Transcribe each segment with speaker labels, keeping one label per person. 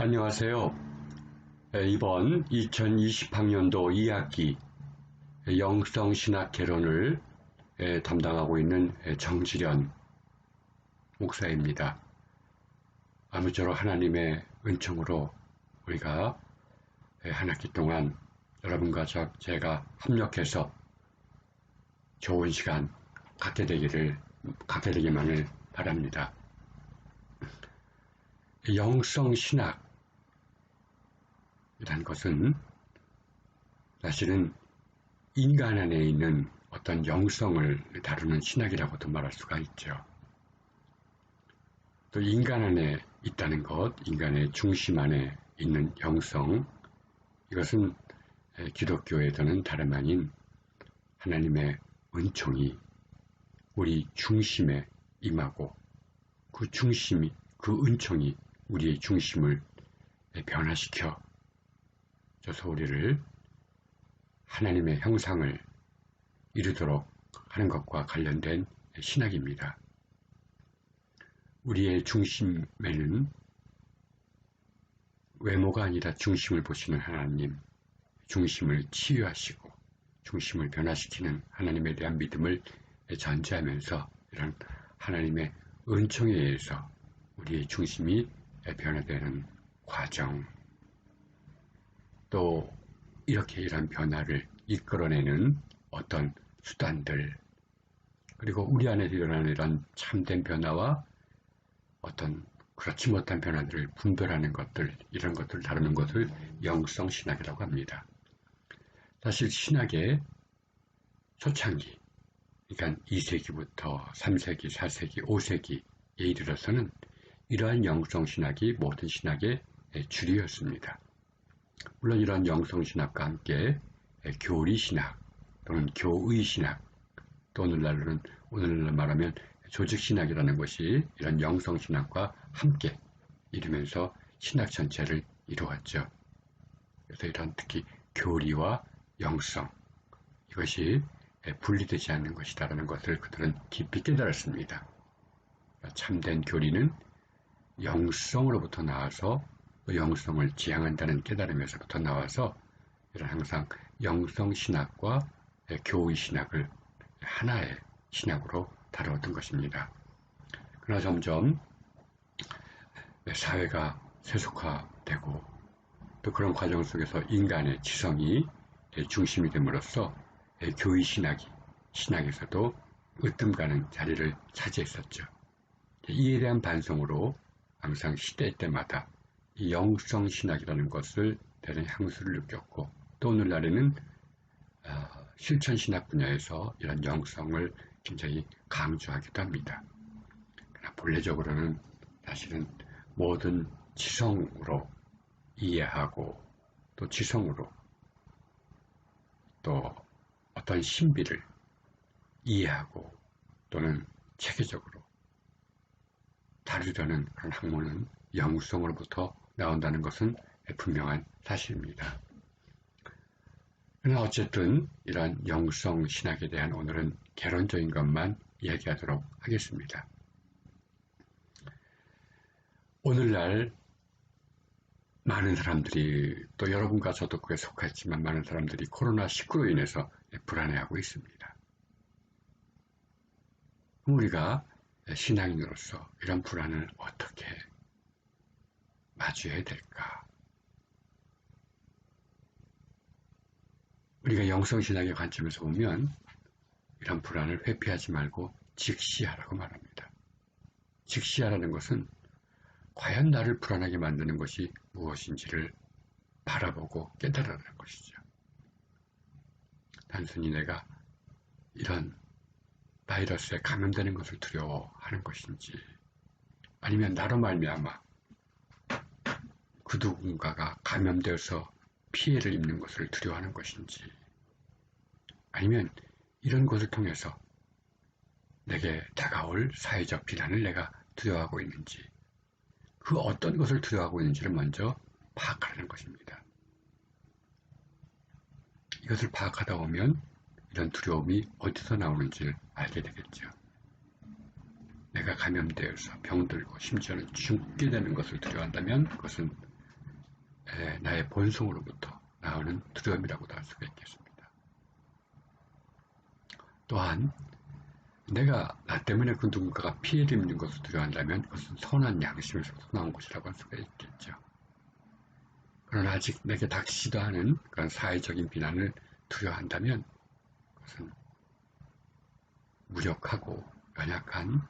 Speaker 1: 안녕하세요. 이번 2020학년도 2학기 영성신학 개론을 담당하고 있는 정지련 목사입니다. 아무쪼록 하나님의 은총으로 우리가 한 학기 동안 여러분과 제가 합력해서 좋은 시간 갖게 되기만을 바랍니다. 영성신학이란 것은 사실은 인간 안에 있는 어떤 영성을 다루는 신학이라고도 말할 수가 있죠. 또 인간 안에 있다는 것, 인간의 중심 안에 있는 영성, 이것은 기독교에서는 다름 아닌 하나님의 은총이 우리 중심에 임하고 그 은총이 우리의 중심을 변화시켜 줘서 우리를 하나님의 형상을 이루도록 하는 것과 관련된 신학입니다. 우리의 중심에는 외모가 아니라 중심을 보시는 하나님, 중심을 치유하시고 중심을 변화시키는 하나님에 대한 믿음을 전제하면서 이런 하나님의 은총에 의해서 우리의 중심이 변화되는 과정, 또 이렇게 이런 변화를 이끌어내는 어떤 수단들, 그리고 우리 안에서 일어나는 이런 참된 변화와 어떤 그렇지 못한 변화들을 분별하는 것들, 이런 것들을 다루는 것을 영성신학이라고 합니다. 사실 신학의 초창기, 그러니까 2세기부터 3세기, 4세기, 5세기에 이르러서는 이러한 영성신학이 모든 신학의 주류였습니다. 물론 이러한 영성신학과 함께 교리신학 또는 교의신학, 또 오늘날 말하면 조직신학이라는 것이 이런 영성신학과 함께 이루면서 신학 전체를 이루었죠. 그래서 이런 특히 교리와 영성, 이것이 분리되지 않는 것이다라는 것을 그들은 깊이 깨달았습니다. 참된 교리는 영성으로부터 나와서 또 영성을 지향한다는 깨달음에서부터 나와서 이런 항상 영성신학과 교의신학을 하나의 신학으로 다루었던 것입니다. 그러나 점점 사회가 세속화되고 또 그런 과정 속에서 인간의 지성이 중심이 됨으로써 신학에서도 으뜸가는 자리를 차지했었죠. 이에 대한 반성으로 항상 시대 때마다 이 영성신학이라는 것을 대단히 향수를 느꼈고, 또 오늘날에는 실천신학 분야에서 이런 영성을 굉장히 강조하기도 합니다. 그러나 본래적으로는 사실은 모든 지성으로 이해하고 또 지성으로 또 어떤 신비를 이해하고 또는 체계적으로 다루려는 그런 학문은 영성으로부터 나온다는 것은 분명한 사실입니다. 그러나 어쨌든 이러한 영성 신학에 대한 오늘은 개론적인 것만 이야기하도록 하겠습니다. 오늘날 많은 사람들이, 또 여러분과 저도 그에 속했지만 많은 사람들이 코로나19로 인해서 불안해하고 있습니다. 우리가 신앙인으로서 이런 불안을 어떻게 마주해야 될까? 우리가 영성신학의 관점에서 보면 이런 불안을 회피하지 말고 직시하라고 말합니다. 직시하라는 것은 과연 나를 불안하게 만드는 것이 무엇인지를 바라보고 깨달으라는 것이죠. 단순히 내가 이런 바이러스에 감염되는 것을 두려워하는 것인지, 아니면 나로 말미암아 그 누군가가 감염되어서 피해를 입는 것을 두려워하는 것인지, 아니면 이런 것을 통해서 내게 다가올 사회적 비난을 내가 두려워하고 있는지, 그 어떤 것을 두려워하고 있는지를 먼저 파악하라는 것입니다. 이것을 파악하다 보면 이런 두려움이 어디서 나오는지를 알게 되겠죠. 내가 감염되어서 병들고 심지어는 죽게 되는 것을 두려워한다면 그것은 나의 본성으로부터 나오는 두려움이라고도 할 수가 있겠습니다. 또한 내가 나 때문에 그 누군가가 피해를 입는 것을 두려워한다면 그것은 선한 양심에서부터 나온 것이라고 할 수가 있겠죠. 그러나 아직 내게 닥치지도 않은 그런 사회적인 비난을 두려워한다면 그것은 무력하고 연약한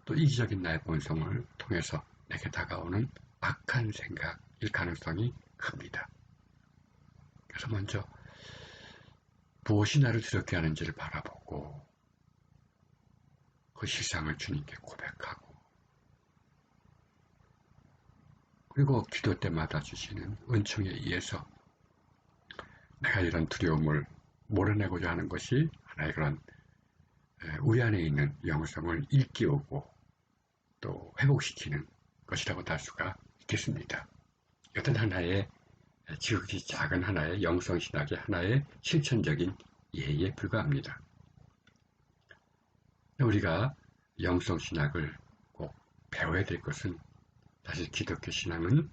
Speaker 1: 또 이기적인 나의 본성을 통해서 내게 다가오는 악한 생각일 가능성이 큽니다. 그래서 먼저 무엇이 나를 두렵게 하는지를 바라보고 그 실상을 주님께 고백하고 그리고 기도 때마다 주시는 은총에 의해서 내가 이런 두려움을 몰아내고자 하는 것이 하나의 그런 우리 안에 있는 영성을 일깨우고 또 회복시키는 것이라고도 할 수가 있겠습니다. 어떤 하나의 지극히 작은 하나의 영성신학의 하나의 실천적인 예에 불과합니다. 우리가 영성신학을 꼭 배워야 될 것은 사실 기독교 신앙은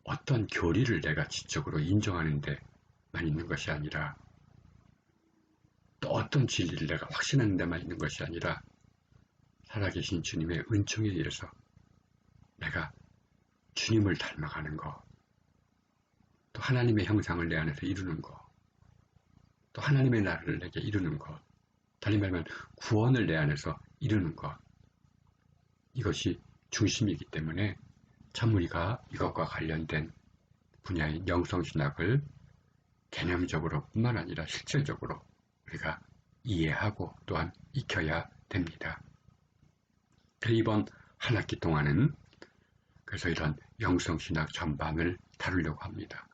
Speaker 1: 어떤 교리를 내가 지적으로 인정하는 데만 있는 것이 아니라 또 어떤 진리를 내가 확신하는 데만 있는 것이 아니라 살아계신 주님의 은총에 의해서 내가 주님을 닮아가는 것, 또 하나님의 형상을 내 안에서 이루는 것, 또 하나님의 나라를 내게 이루는 것, 달리 말하면 구원을 내 안에서 이루는 것, 이것이 중심이기 때문에 참 우리가 이것과 관련된 분야인 영성신학을 개념적으로 뿐만 아니라 실질적으로 우리가 이해하고 또한 익혀야 됩니다. 이번 한 학기 동안은 그래서 이런 영성신학 전반을 다루려고 합니다.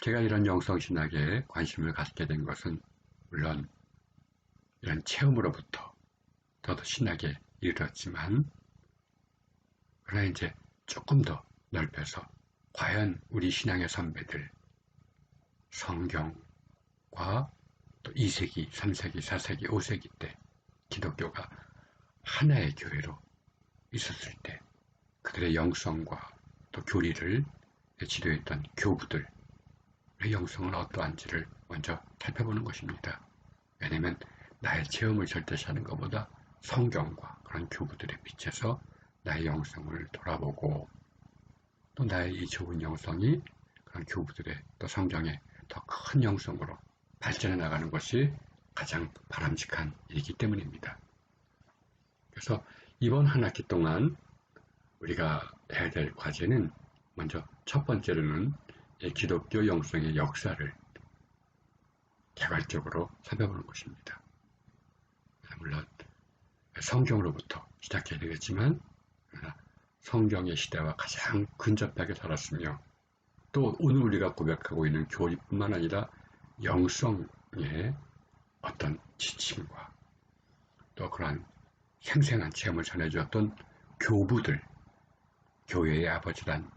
Speaker 1: 제가 이런 영성신학에 관심을 갖게 된 것은 물론 이런 체험으로부터 저도 신학에 이르렀지만 그러나 이제 조금 더 넓혀서 과연 우리 신앙의 선배들 성경과 또 2세기, 3세기, 4세기, 5세기 때 기독교가 하나의 교회로 있었을 때 그들의 영성과 또 교리를 지도했던 교부들의 영성은 어떠한지를 먼저 살펴보는 것입니다. 왜냐하면 나의 체험을 절대시하는 것보다 성경과 그런 교부들의 빛에서 나의 영성을 돌아보고 또 나의 이 좋은 영성이 그런 교부들의 또 성경의 더 큰 영성으로 발전해 나가는 것이 가장 바람직한 일이기 때문입니다. 그래서 이번 한 학기 동안 우리가 해야 될 과제는 먼저 첫 번째로는 기독교 영성의 역사를 개괄적으로 살펴보는 것입니다. 물론 성경으로부터 시작해야 되겠지만 성경의 시대와 가장 근접하게 살았으며 또 오늘 우리가 고백하고 있는 교리뿐만 아니라 영성의 어떤 지침과 또 그러한 생생한 체험을 전해주었던 교부들, 교회의 아버지란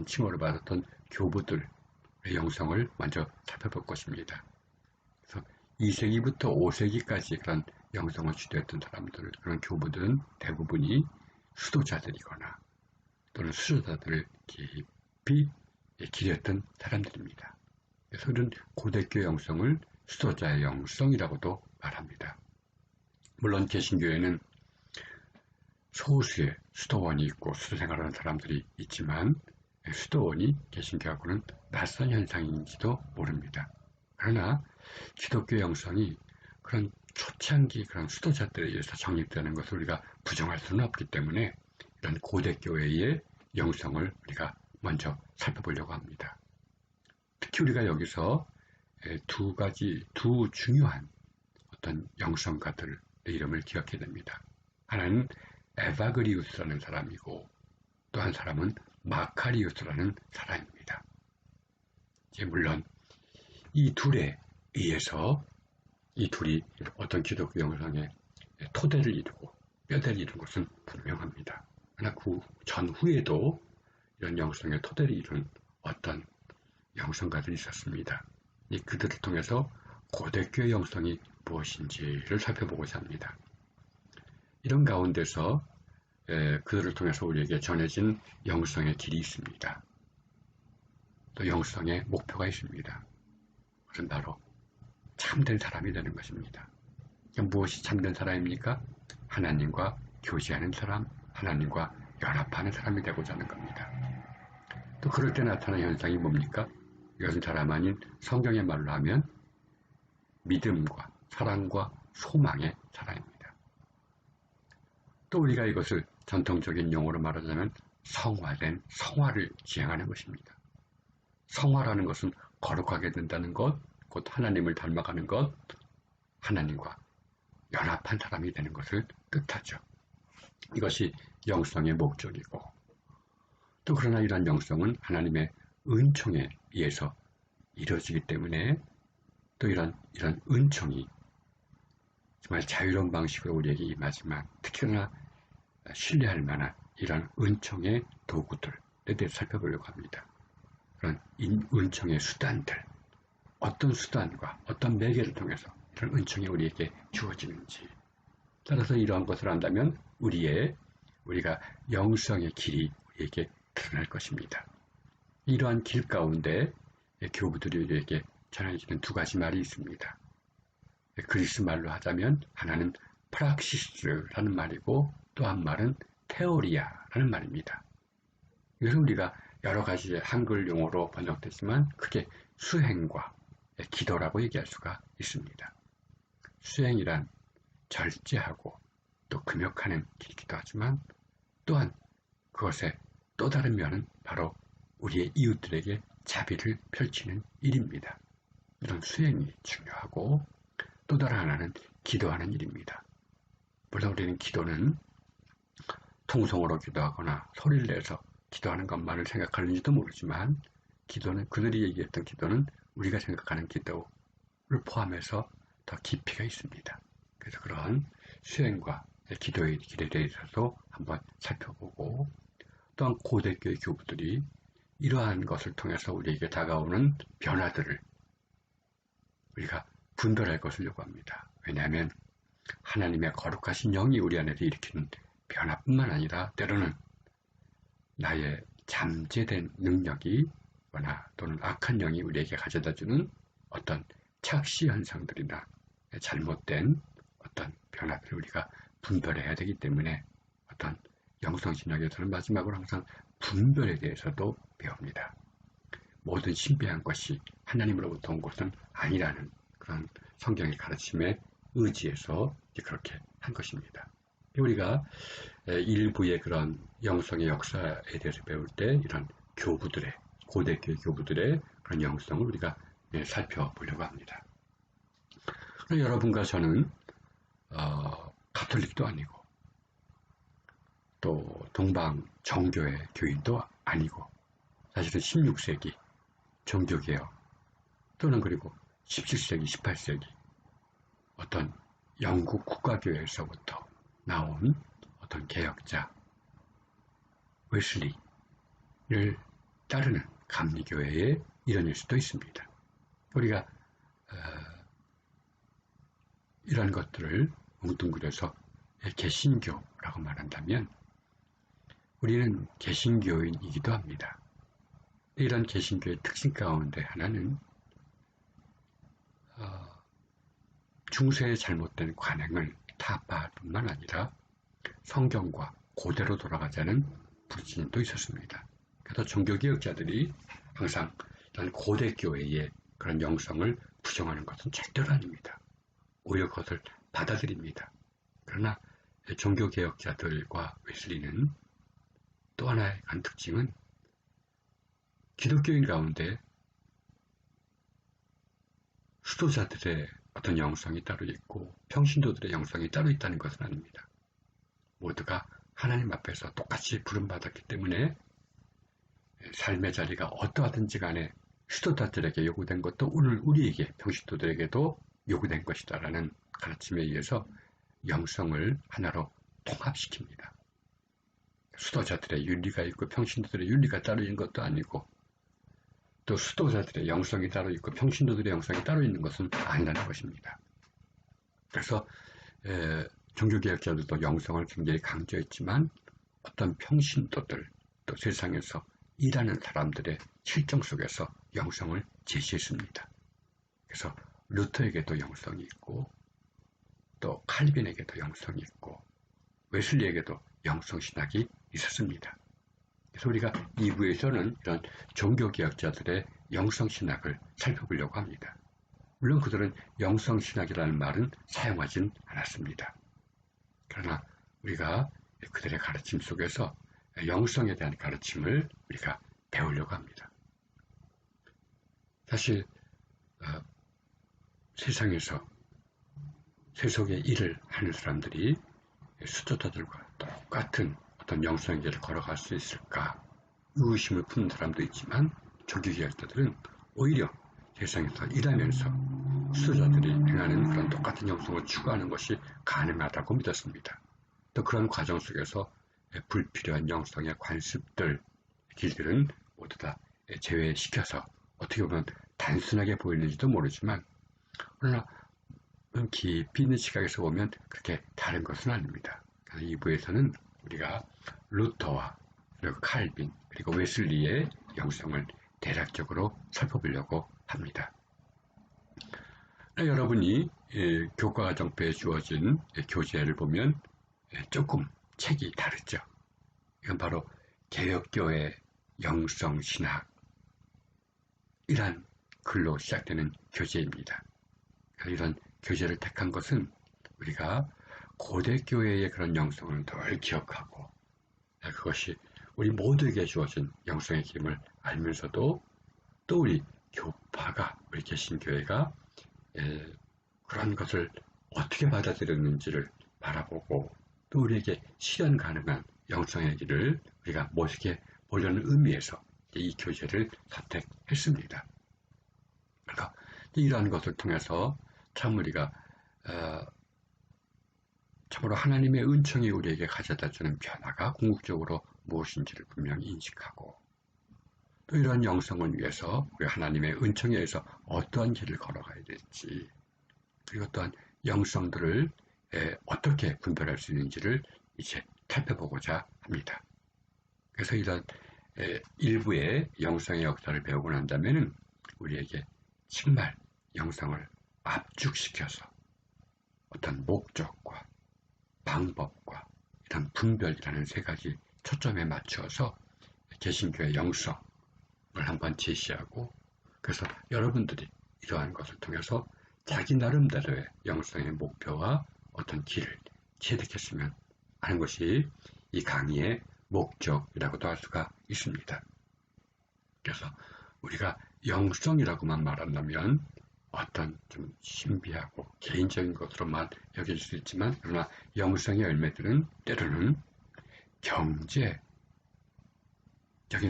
Speaker 1: 칭호를 받았던 교부들의 영성을 먼저 살펴볼 것입니다. 그래서 2세기부터 5세기까지 그런 영성을 주도했던 사람들, 그런 교부들은 대부분이 수도자들이거나 또는 수도자들을 깊이 기렸던 사람들입니다. 그래서 우리는 고대교 영성을 수도자의 영성이라고도 말합니다. 물론 개신교에는 소수의 수도원이 있고 수도생활하는 사람들이 있지만 수도원이 개신교하고는 낯선 현상인지도 모릅니다. 그러나 기독교 영성이 그런 초창기 그런 수도자들에 의해서 정립되는 것을 우리가 부정할 수는 없기 때문에 이런 고대교회의 영성을 우리가 먼저 살펴보려고 합니다. 특히 우리가 여기서 두 중요한 어떤 영성가들의 이름을 기억해야 됩니다. 하나는 에바그리우스라는 사람이고 또 한 사람은 마카리우스라는 사람입니다. 물론 이 둘에 의해서 이 둘이 어떤 기독교 영성의 토대를 이루고 뼈대를 이룬 것은 분명합니다. 그러나 그 전후에도 이런 영성의 토대를 이룬 어떤 영성가들이 있었습니다. 그들을 통해서 고대교의 영성이 무엇인지를 살펴보고자 합니다. 이런 가운데서 그들을 통해서 우리에게 전해진 영성의 길이 있습니다. 또 영성의 목표가 있습니다. 그것은 바로 참된 사람이 되는 것입니다. 무엇이 참된 사람입니까? 하나님과 교제하는 사람, 하나님과 연합하는 사람이 되고자 하는 겁니다. 또 그럴 때 나타나는 현상이 뭡니까? 이것은 사람 아닌 성경의 말로 하면 믿음과 사랑과 소망의 사람입니다. 또 우리가 이것을 전통적인 용어로 말하자면 성화된 성화를 지향하는 것입니다. 성화라는 것은 거룩하게 된다는 것, 곧 하나님을 닮아가는 것, 하나님과 연합한 사람이 되는 것을 뜻하죠. 이것이 영성의 목적이고, 또 그러나 이러한 영성은 하나님의 은총에 의해서 이루어지기 때문에 또 이런 은총이 정말 자유로운 방식으로 우리에게 임하지만 특히나 신뢰할 만한 이런 은총의 도구들에 대해서 살펴보려고 합니다. 그런 은총의 수단들, 어떤 수단과 어떤 매개를 통해서 이런 은총이 우리에게 주어지는지, 따라서 이러한 것을 안다면 우리가 영성의 길이 우리에게 드러날 것입니다. 이러한 길 가운데 교부들이 우리에게 전해지는 두 가지 말이 있습니다. 그리스 말로 하자면 하나는 프락시스라는 말이고 또 한 말은 테오리아라는 말입니다. 이것은 우리가 여러 가지 한글 용어로 번역됐지만 크게 수행과 기도라고 얘기할 수가 있습니다. 수행이란 절제하고 또 금욕하는 길이기도 하지만 또한 그것의 또 다른 면은 바로 우리의 이웃들에게 자비를 펼치는 일입니다. 이런 수행이 중요하고 또 다른 하나는 기도하는 일입니다. 물론 우리는 기도는 통성으로 기도하거나 소리를 내서 기도하는 것만을 생각하는지도 모르지만 기도는 그들이 얘기했던 기도는 우리가 생각하는 기도를 포함해서 더 깊이가 있습니다. 그래서 그런 수행과 기도의 길에 대해서도 한번 살펴보고 또한 고대교회 교부들이 이러한 것을 통해서 우리에게 다가오는 변화들을 우리가 분별할 것을 요구합니다. 왜냐하면 하나님의 거룩하신 영이 우리 안에서 일으키는 변화뿐만 아니라 때로는 나의 잠재된 능력이 또는 악한 영이 우리에게 가져다주는 어떤 착시 현상들이나 잘못된 어떤 변화들을 우리가 분별해야 되기 때문에 어떤 영성신학에서는 마지막으로 항상 분별에 대해서도 배웁니다. 모든 신비한 것이 하나님으로부터 온 것은 아니라는 그런 성경의 가르침에 의지해서 그렇게 한 것입니다. 우리가 일부의 그런 영성의 역사에 대해서 배울 때 이런 교부들의 고대교회 교부들의 그런 영성을 우리가 살펴보려고 합니다. 여러분과 저는 가톨릭도 아니고 또 동방 정교회 교인도 아니고 사실은 16세기 종교개혁 또는 그리고 17세기, 18세기 어떤 영국 국가교회에서부터 나온 어떤 개혁자 웨슬리를 따르는 감리교회의 일원일 수도 있습니다. 우리가 이런 것들을 뭉뚱그려서 개신교라고 말한다면 우리는 개신교인이기도 합니다. 이런 개신교의 특징 가운데 하나는 중세의 잘못된 관행을 타파할 뿐만 아니라 성경과 고대로 돌아가자는 부르짖음도 있었습니다. 그래서 종교개혁자들이 항상 이런 고대교회의 그런 영성을 부정하는 것은 절대로 아닙니다. 오히려 그것을 받아들입니다. 그러나 종교개혁자들과 웨슬리는 또 하나의 한 특징은 기독교인 가운데 수도자들의 어떤 영성이 따로 있고 평신도들의 영성이 따로 있다는 것은 아닙니다. 모두가 하나님 앞에서 똑같이 부름받았기 때문에 삶의 자리가 어떠하든지 간에 수도자들에게 요구된 것도 오늘 우리에게 평신도들에게도 요구된 것이다라는 가르침에 의해서 영성을 하나로 통합시킵니다. 수도자들의 윤리가 있고 평신도들의 윤리가 따로 있는 것도 아니고 또 수도자들의 영성이 따로 있고 평신도들의 영성이 따로 있는 것은 아니라는 것입니다. 그래서 종교개혁자들도 영성을 굉장히 강조했지만 어떤 평신도들 또 세상에서 일하는 사람들의 실정 속에서 영성을 제시했습니다. 그래서 루터에게도 영성이 있고 또 칼빈에게도 영성이 있고 웨슬리에게도 영성신학이 있었습니다. 그래서 우리가 2부에서는 이런 종교개혁자들의 영성신학을 살펴보려고 합니다. 물론 그들은 영성신학이라는 말은 사용하진 않았습니다. 그러나 우리가 그들의 가르침 속에서 영성에 대한 가르침을 우리가 배우려고 합니다. 사실 세상에서 세속의 일을 하는 사람들이 수도자들과 똑같은 어떤 영성의 길을 걸어갈 수 있을까 의구심을 품는 사람도 있지만 종교개혁자들은 오히려 세상에서 일하면서 수도자들이 행하는 그런 똑같은 영성을 추구하는 것이 가능하다고 믿었습니다. 또 그런 과정 속에서 불필요한 영성의 관습들, 길들은 모두 다 제외시켜서 어떻게 보면 단순하게 보이는지도 모르지만 그러나 깊이 있는 시각에서 보면 그렇게 다른 것은 아닙니다. 그래서 2부에서는 우리가 루터와 그리고 칼빈 그리고 웨슬리의 영성을 대략적으로 살펴보려고 합니다. 여러분이 교과과정표에 주어진 교재를 보면 조금 책이 다르죠. 이건 바로 개혁교회 영성신학 이란 글로 시작되는 교재입니다. 이런 교재를 택한 것은 우리가 고대 교회의 그런 영성을 늘 기억하고 그것이 우리 모두에게 주어진 영성의 힘을 알면서도 또 우리 교파가 우리 개신교회가 그런 것을 어떻게 받아들였는지를 바라보고 또 우리에게 실현 가능한 영성의 길을 우리가 모색해 보려는 의미에서 이 교재를 선택했습니다. 그러니까 이러한 것을 통해서 참 우리가 참으로 하나님의 은총이 우리에게 가져다주는 변화가 궁극적으로 무엇인지를 분명히 인식하고 또 이런 영성을 위해서 우리 하나님의 은총에 의해서 어떠한 길을 걸어가야 될지 그리고 또한 영성들을 어떻게 분별할 수 있는지를 이제 살펴보고자 합니다. 그래서 이런 일부의 영성의 역사를 배우고 난다면 우리에게 정말 영성을 압축시켜서 어떤 목적과 방법과 이런 분별이라는 세 가지 초점에 맞추어서 개신교의 영성을 한번 제시하고 그래서 여러분들이 이러한 것을 통해서 자기 나름대로의 영성의 목표와 어떤 길을 체득했으면 하는 것이 이 강의의 목적이라고도 할 수가 있습니다. 그래서 우리가 영성이라고만 말한다면 어떤 좀 신비하고 개인적인 것으로만 여길 수 있지만 그러나 영성의 열매들은 때로는 경제적인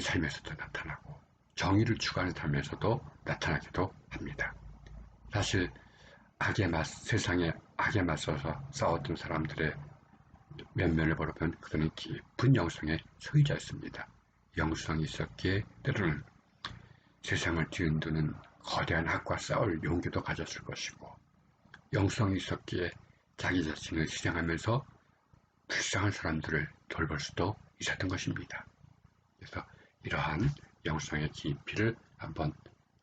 Speaker 1: 삶에서도 나타나고 정의를 추구하는 삶에서도 나타나기도 합니다. 사실 세상에 악에 맞서서 싸웠던 사람들의 면면을 보면 그들은 깊은 영성의 소유자였습니다. 영성이 있었기에 때로는 세상을 뒤흔드는 거대한 악과 싸울 용기도 가졌을 것이고 영성이 있었기에 자기 자신을 희생하면서 불쌍한 사람들을 돌볼 수도 있었던 것입니다. 그래서 이러한 영성의 깊이를 한번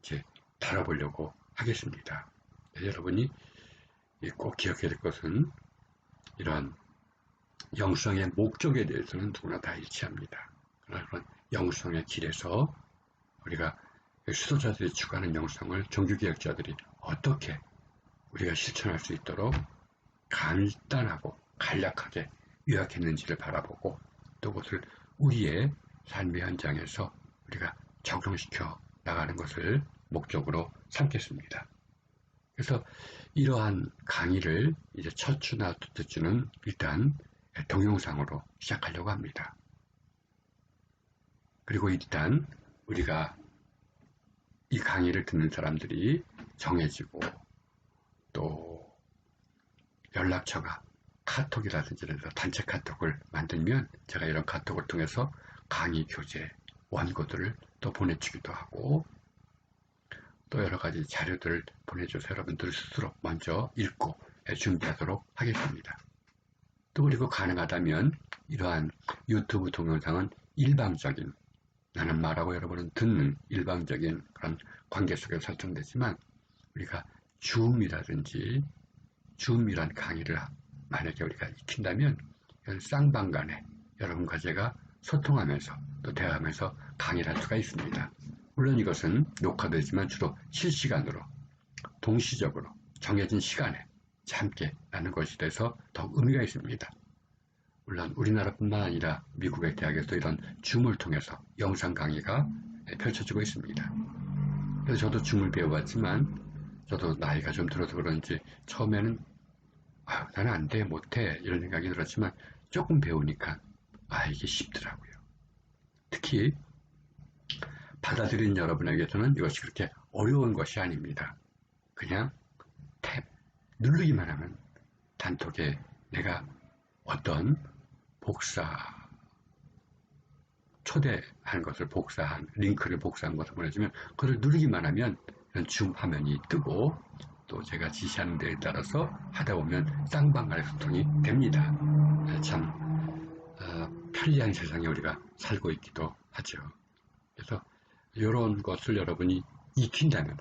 Speaker 1: 이제 다뤄보려고 하겠습니다. 여러분이 꼭 기억해야 될 것은 이러한 영성의 목적에 대해서는 누구나 다 일치합니다. 그러나 그런 영성의 길에서 우리가 수도자들이 추구하는 영성을 종교개혁자들이 어떻게 우리가 실천할 수 있도록 간단하고 간략하게 요약했는지를 바라보고 또 그것을 우리의 삶의 현장에서 우리가 적용시켜 나가는 것을 목적으로 삼겠습니다. 그래서 이러한 강의를 이제 첫 주나 둘째 주는 일단 동영상으로 시작하려고 합니다. 그리고 일단 우리가 이 강의를 듣는 사람들이 정해지고 또 연락처가 카톡이라든지 단체 카톡을 만들면 제가 이런 카톡을 통해서 강의 교재 원고들을 또 보내주기도 하고 또 여러 가지 자료들을 보내줘서 여러분들 스스로 먼저 읽고 준비하도록 하겠습니다. 또 그리고 가능하다면 이러한 유튜브 동영상은 일방적인, 나는 말하고 여러분은 듣는 일방적인 그런 관계 속에 설정되지만, 우리가 줌이란 강의를 만약에 우리가 익힌다면 쌍방간에 여러분과 제가 소통하면서 또 대화하면서 강의를 할 수가 있습니다. 물론 이것은 녹화되지만 주로 실시간으로 동시적으로 정해진 시간에 함께 하는 것이 돼서 더욱 의미가 있습니다. 물론 우리나라뿐만 아니라 미국의 대학에서 이런 줌을 통해서 영상 강의가 펼쳐지고 있습니다. 그래서 저도 줌을 배워봤지만 저도 나이가 좀 들어서 그런지 처음에는 나는 안 돼, 못해 이런 생각이 들었지만 조금 배우니까 이게 쉽더라고요. 특히 받아들인 여러분에게서는 이것이 그렇게 어려운 것이 아닙니다. 그냥 탭 누르기만 하면 단톡에 내가 어떤 초대한 것을 복사한 링크를 복사한 것을 보내주면 그걸 누르기만 하면 줌 화면이 뜨고 또 제가 지시하는 데에 따라서 하다 보면 쌍방간의 소통이 됩니다. 참 편리한 세상에 우리가 살고 있기도 하죠. 그래서 이런 것을 여러분이 익힌다면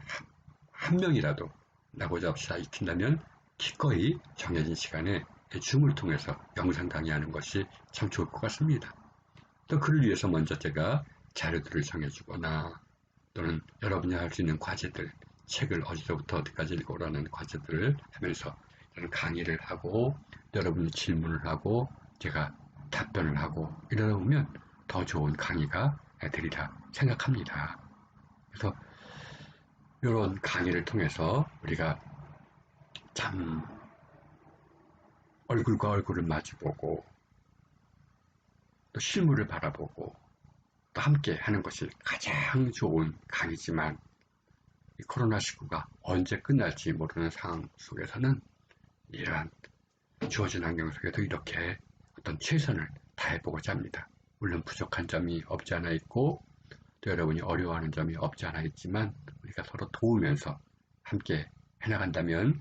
Speaker 1: 한 명이라도 나고자 없이 다 익힌다면 기꺼이 정해진 시간에 줌을 통해서 영상 강의하는 것이 참 좋을 것 같습니다. 또 그를 위해서 먼저 제가 자료들을 정해주거나 또는 여러분이 할 수 있는 과제들, 책을 어디서부터 어디까지 읽어오라는 과제들을 하면서 저는 강의를 하고 여러분이 질문을 하고 제가 답변을 하고 이러다 보면 더 좋은 강의가 되리라 생각합니다. 그래서 이런 강의를 통해서 우리가 참 얼굴과 얼굴을 마주보고 또 실물을 바라보고 또 함께 하는 것이 가장 좋은 강의지만 이 코로나19가 언제 끝날지 모르는 상황 속에서는 이러한 주어진 환경 속에도 이렇게 어떤 최선을 다해보고자 합니다. 물론 부족한 점이 없지 않아 있고 또 여러분이 어려워하는 점이 없지 않아 있지만 우리가 서로 도우면서 함께 해나간다면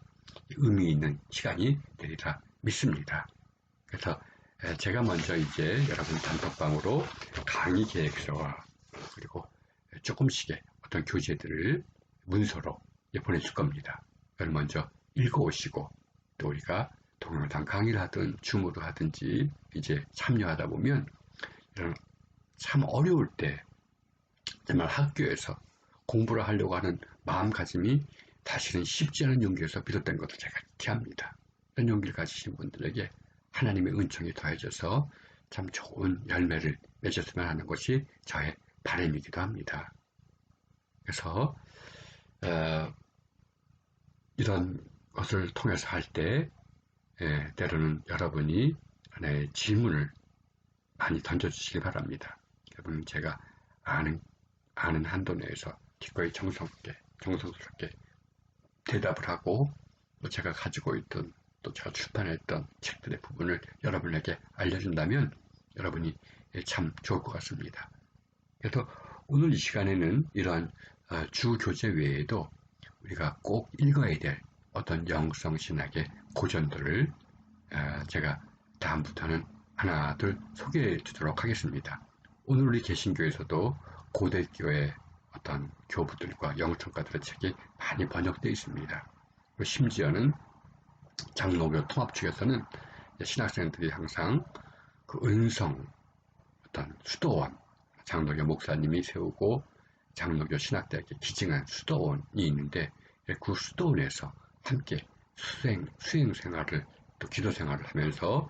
Speaker 1: 의미 있는 시간이 되리라 믿습니다. 그래서 제가 먼저 이제 여러분 단톡방으로 강의 계획서와 그리고 조금씩의 어떤 교재들을 문서로 보내줄 겁니다. 그걸 먼저 읽어오시고 또 우리가 동영상 강의를 하든 줌으로 하든지 이제 참여하다 보면 이런 참 어려울 때 정말 학교에서 공부를 하려고 하는 마음가짐이 사실은 쉽지 않은 용기에서 비롯된 것을 제가 기합니다. 이런 용기를 가지신 분들에게 하나님의 은총이 더해져서 참 좋은 열매를 맺었으면 하는 것이 저의 바람이기도 합니다. 그래서 이런 것을 통해서 할 때 때로는 여러분이 하나의 질문을 많이 던져주시기 바랍니다. 여러분 제가 아는 한도 내에서 기꺼이 정성스럽게 대답을 하고 또 제가 가지고 있던 또 제가 출판했던 책들의 부분을 여러분에게 알려준다면 여러분이 참 좋을 것 같습니다. 그래서 오늘 이 시간에는 이러한 주 교재 외에도 우리가 꼭 읽어야 될 어떤 영성신학의 고전들을 제가 다음부터는 하나 둘 소개해 주도록 하겠습니다. 오늘 우리 개신교에서도 고대교의 어떤 교부들과 영성가들의 책이 많이 번역되어 있습니다. 심지어는 장로교 통합 측에서는 신학생들이 항상 그 은성 어떤 수도원 장로교 목사님이 세우고 장로교 신학대학에 기증한 수도원이 있는데 그 수도원에서 함께 수행 생활을 또 기도 생활을 하면서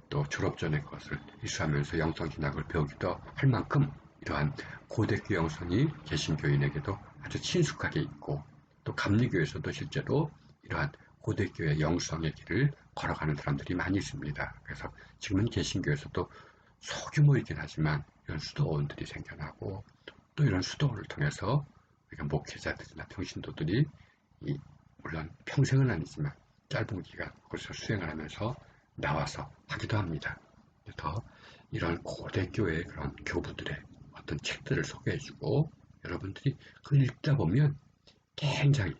Speaker 1: 또 졸업 전에 그것을 이수하면서 영성신학을 배우기도 할 만큼 이러한 고대교 영성이 개신교인에게도 아주 친숙하게 있고 또 감리교에서도 실제로 이러한 고대교의 영성의 길을 걸어가는 사람들이 많이 있습니다. 그래서 지금은 개신교에서도 소규모이긴 하지만 이런 수도원들이 생겨나고 또 이런 수도원을 통해서 우리가 목회자들이나 평신도들이 물론 평생은 아니지만 짧은 기간 거기서 수행을 하면서 나와서 하기도 합니다. 그래서 이런 고대교의 그런 교부들의 어떤 책들을 소개해주고 여러분들이 그걸 읽다 보면 굉장히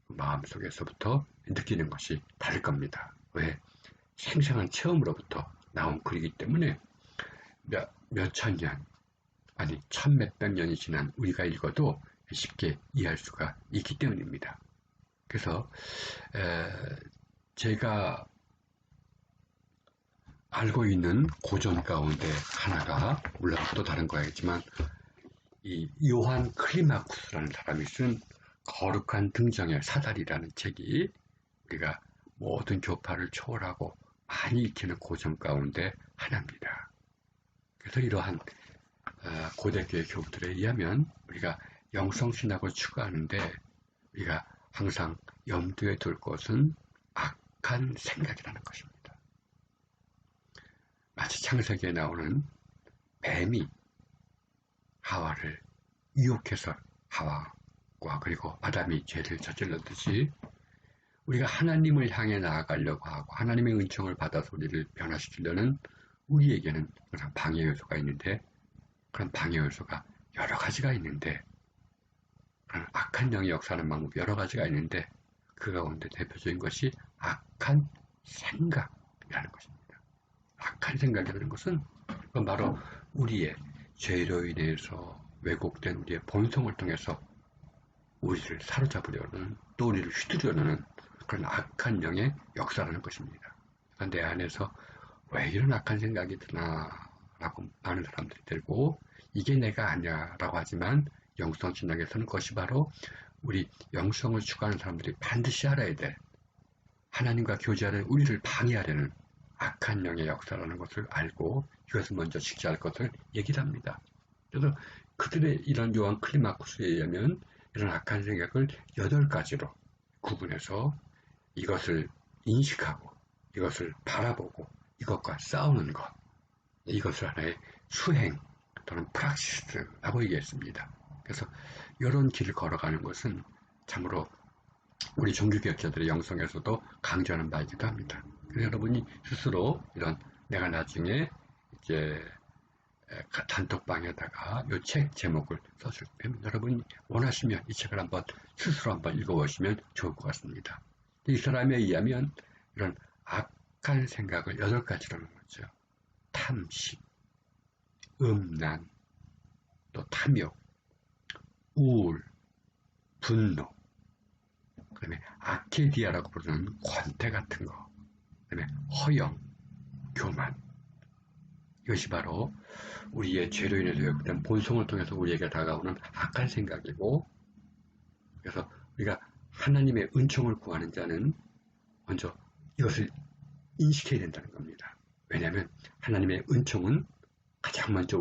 Speaker 1: 마음속에서부터 느끼는 것이 다를 겁니다. 왜? 생생한 체험으로부터 나온 글이기 때문에 몇천 년, 아니 천몇백 년이 지난 우리가 읽어도 쉽게 이해할 수가 있기 때문입니다. 그래서 제가 알고 있는 고전 가운데 하나가, 물론 또 다른 거겠지만, 이 요한 클리마쿠스라는 사람이 쓴 거룩한 등정의 사다리라는 책이 우리가 모든 교파를 초월하고 많이 익히는 고전 가운데 하나입니다. 그래서 이러한 고대교회 교부들에 의하면 우리가 영성신학을 추구하는데 우리가 항상 염두에 둘 것은 악한 생각이라는 것입니다. 마치 창세기에 나오는 뱀이 하와를 유혹해서 하와와 그리고 아담이 죄를 저질렀듯이 우리가 하나님을 향해 나아가려고 하고 하나님의 은총을 받아서 우리를 변화시키려는 우리에게는 그런 방해 요소가 있는데, 그런 방해 요소가 여러 가지가 있는데, 그런 악한 영의 역사하는 방법이 여러 가지가 있는데, 그 가운데 대표적인 것이 악한 생각이라는 것입니다. 악한 생각이라는 것은 그건 바로 우리의 죄로 인해서 왜곡된 우리의 본성을 통해서 우리를 사로잡으려는, 또 우리를 휘두르려는 그런 악한 영의 역사라는 것입니다. 내 안에서 왜 이런 악한 생각이 드나 라고 많은 사람들이 들고, 이게 내가 아니야 라고 하지만 영성신학에서는 그것이 바로 우리 영성을 추구하는 사람들이 반드시 알아야 될, 하나님과 교제하는 우리를 방해하려는 악한 영의 역사라는 것을 알고 이것을 먼저 직시할 것을 얘기를 합니다. 그래서 그들의 이런 요한 클리마쿠스에 의하면 이런 악한 생각을 8가지로 구분해서 이것을 인식하고 이것을 바라보고 이것과 싸우는 것, 이것을 하나의 수행 또는 프락시스라고 얘기했습니다. 그래서 이런 길을 걸어가는 것은 참으로 우리 종교개혁자들의 영성에서도 강조하는 바이기도 합니다. 그래서 여러분이 스스로 이런, 내가 나중에 이제 단톡방에다가 이 책 제목을 써줄 때면 여러분이 원하시면 이 책을 한번 스스로 한번 읽어보시면 좋을 것 같습니다. 이 사람에 의하면 이런 악한 생각을 8가지라는 거죠. 탐식, 음란, 또 탐욕, 우울, 분노, 그 다음에 아케디아라고 부르는 권태 같은 거, 그 다음에 허영, 교만. 이것이 바로 우리의 죄로 인해서 왜곡된 본성을 통해서 우리에게 다가오는 악한 생각이고, 그래서 우리가 하나님의 은총을 구하는 자는 먼저 이것을 인식해야 된다는 겁니다. 왜냐하면 하나님의 은총은 가장 먼저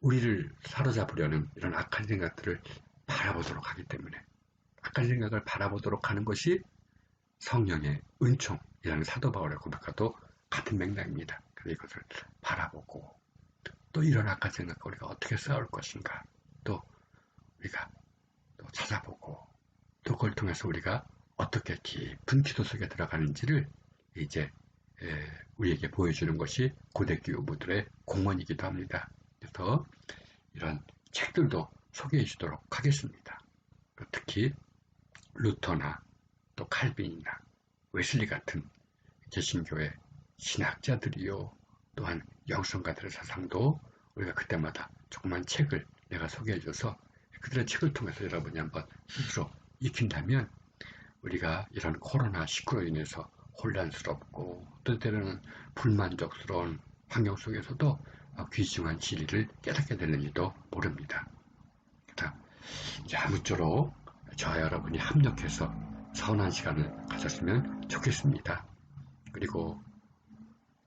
Speaker 1: 우리를 사로잡으려는 이런 악한 생각들을 바라보도록 하기 때문에, 악한 생각을 바라보도록 하는 것이 성령의 은총이라는 사도 바울의 고백과도 같은 맥락입니다. 그래서 이것을 바라보고, 또 이런 악한 생각과 우리가 어떻게 싸울 것인가, 또 우리가 또 찾아보고, 또 그걸 통해서 우리가 어떻게 깊은 기도 속에 들어가는지를 이제 우리에게 보여주는 것이 고대교우들의 공헌이기도 합니다. 그래서 이런 책들도 소개해 주도록 하겠습니다. 특히 루터나 또 칼빈이나 웨슬리 같은 개신교의 신학자들이요, 또한 영성가들의 사상도 우리가 그때마다 조그만 책을 내가 소개해줘서 그들의 책을 통해서 여러분이 한번 스스로 익힌다면, 우리가 이런 코로나19로 인해서 혼란스럽고 또 때로는 불만족스러운 환경 속에서도 귀중한 진리를 깨닫게 되는지도 모릅니다. 자, 아무쪼록 저와 여러분이 합력해서 선한 시간을 가졌으면 좋겠습니다. 그리고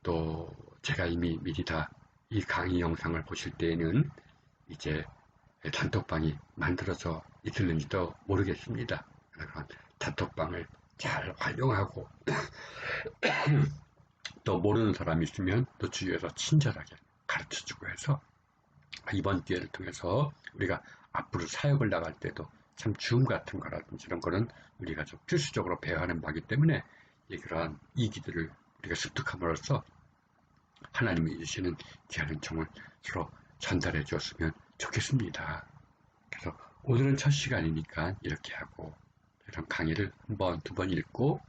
Speaker 1: 또 제가 이미 미리 다 이 강의 영상을 보실 때에는 이제 단톡방이 만들어져 있을는지도 모르겠습니다. 그런 단톡방을 잘 활용하고 또 모르는 사람이 있으면 또 주위에서 친절하게 가르쳐주고 해서 이번 기회를 통해서 우리가 앞으로 사역을 나갈 때도 참 줌 같은 거라든지 이런 거는 우리가 좀 필수적으로 배워야 하는 바기 때문에 그러한 이기들을 우리가 습득함으로써 하나님이 주시는 귀한 은총을 서로 전달해 주었으면 좋겠습니다. 그래서 오늘은 첫 시간이니까 이렇게 하고, 이런 강의를 한 번, 두 번 읽고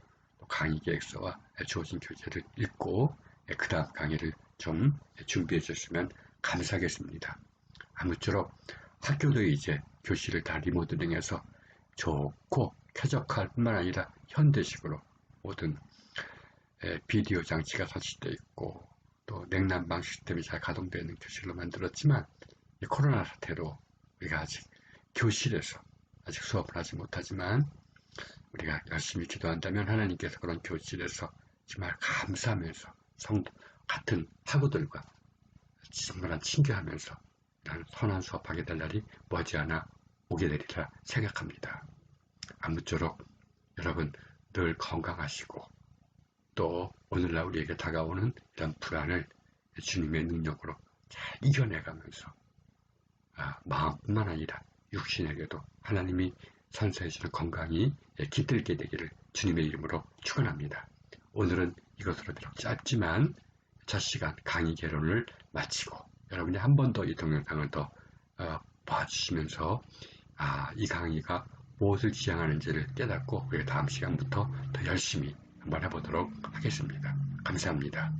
Speaker 1: 강의 계획서와 주어진 교재를 읽고 그 다음 강의를 좀 준비해 주셨으면 감사하겠습니다. 아무쪼록 학교도 이제 교실을 다 리모델링해서 좋고 쾌적할 뿐만 아니라 현대식으로 모든 비디오 장치가 설치되어 있고 또 냉난방 시스템이 잘 가동되어 있는 교실로 만들었지만 이 코로나 사태로 우리가 아직 교실에서 아직 수업을 하지 못하지만 우리가 열심히 기도한다면 하나님께서 그런 교실에서 정말 감사하면서 같은 학우들과 정말 친교하면서 이런 선한 수업하게 될 날이 머지않아 오게 되리라 생각합니다. 아무쪼록 여러분 늘 건강하시고 또 오늘날 우리에게 다가오는 이런 불안을 주님의 능력으로 잘 이겨내가면서 마음뿐만 아니라 육신에게도 하나님이 선사해주는 건강이 깃들게 되기를 주님의 이름으로 축원합니다. 오늘은 이것으로 비록 짧지만 첫 시간 강의 개론을 마치고 여러분이 한 번 더 이 동영상을 더 봐주시면서 이 강의가 무엇을 지향하는지를 깨닫고 우리 다음 시간부터 더 열심히 한번 해보도록 하겠습니다. 감사합니다.